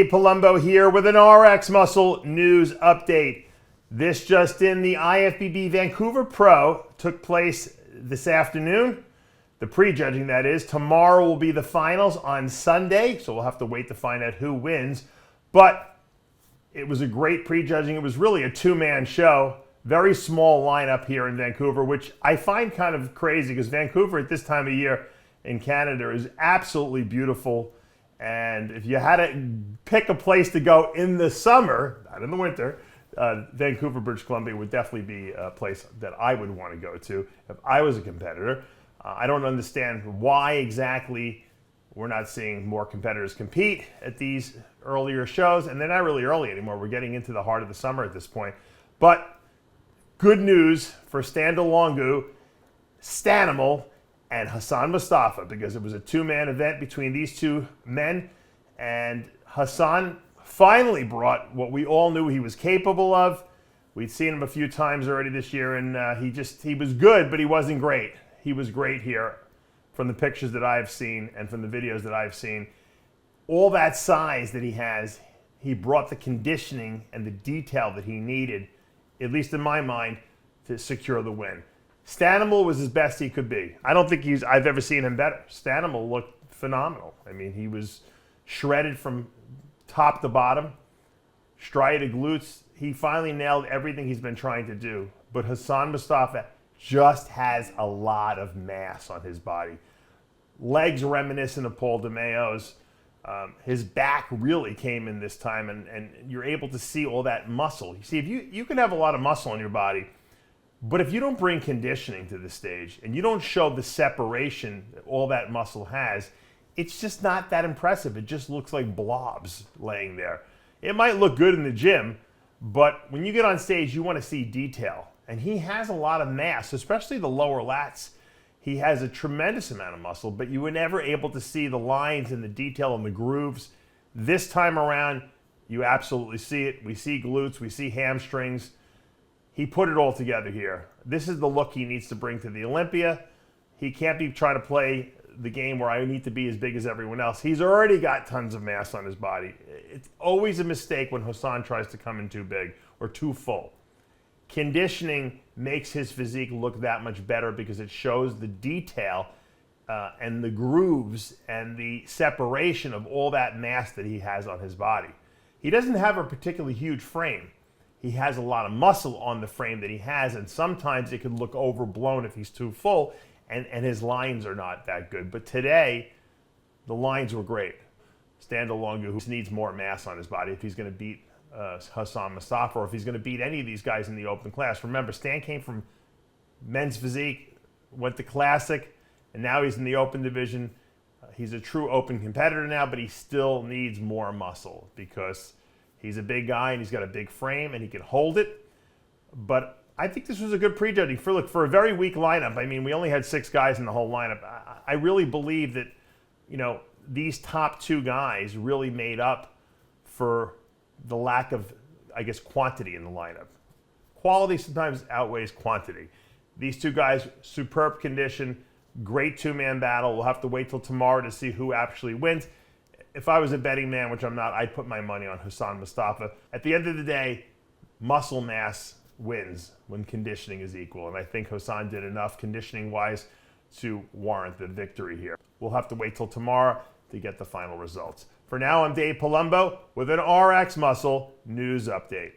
Dave Palumbo here with an RX Muscle news update. This just in, the IFBB Vancouver Pro took place this afternoon. The prejudging, that is. Tomorrow will be the finals on Sunday, so we'll have to wait to find out who wins. But it was a great prejudging. It was really a two-man show. Very small lineup here in Vancouver, which I find kind of crazy because Vancouver at this time of year in Canada is absolutely beautiful. And if you had to pick a place to go in the summer, not in the winter, Vancouver, British Columbia would definitely be a place that I would want to go to if I was a competitor. I don't understand why exactly we're not seeing more competitors compete at these earlier shows, and they're not really early anymore. We're getting into the heart of the summer at this point. But good news for Longeaux, Stanimal, and Hassan Mostafa, because it was a two-man event between these two men, and Hassan finally brought what we all knew he was capable of. We'd seen him a few times already this year, and he was good, but he wasn't great. He was great here from the pictures that I've seen and from the videos that I've seen. All that size that he has, he brought the conditioning and the detail that he needed, at least in my mind, to secure the win. Stanimal was as best he could be. I don't think I've ever seen him better. Stanimal looked phenomenal. I mean, he was shredded from top to bottom, striated glutes. He finally nailed everything he's been trying to do. But Hassan Mostafa just has a lot of mass on his body. Legs reminiscent of Paul DeMayo's. His back really came in this time, and you're able to see all that muscle. You see, if you can have a lot of muscle on your body, but if you don't bring conditioning to the stage and you don't show the separation that all that muscle has, it's just not that impressive. It just looks like blobs laying there. It might look good in the gym, but when you get on stage, you want to see detail. And he has a lot of mass, especially the lower lats. He has a tremendous amount of muscle, but you were never able to see the lines and the detail and the grooves. This time around, you absolutely see it. We see glutes, we see hamstrings. He put it all together here. This is the look he needs to bring to the Olympia. He can't be trying to play the game where I need to be as big as everyone else. He's already got tons of mass on his body. It's always a mistake when Hassan tries to come in too big or too full. Conditioning makes his physique look that much better because it shows the detail and the grooves and the separation of all that mass that he has on his body. He doesn't have a particularly huge frame. He has a lot of muscle on the frame that he has, and sometimes it can look overblown if he's too full, and his lines are not that good. But today, the lines were great. Longeaux needs more mass on his body if he's going to beat Hassan Mostafa, or if he's going to beat any of these guys in the open class. Remember, Stan came from men's physique, went to classic, and now he's in the open division. He's a true open competitor now, but he still needs more muscle because he's a big guy and he's got a big frame and he can hold it. But I think this was a good prejudging. For a very weak lineup, I mean, we only had 6 guys in the whole lineup. I really believe that, these top 2 guys really made up for the lack of, quantity in the lineup. Quality sometimes outweighs quantity. These 2 guys, superb condition, great two-man battle. We'll have to wait till tomorrow to see who actually wins. If I was a betting man, which I'm not, I'd put my money on Hassan Mostafa. At the end of the day, muscle mass wins when conditioning is equal. And I think Hassan did enough conditioning-wise to warrant the victory here. We'll have to wait till tomorrow to get the final results. For now, I'm Dave Palumbo with an RX Muscle news update.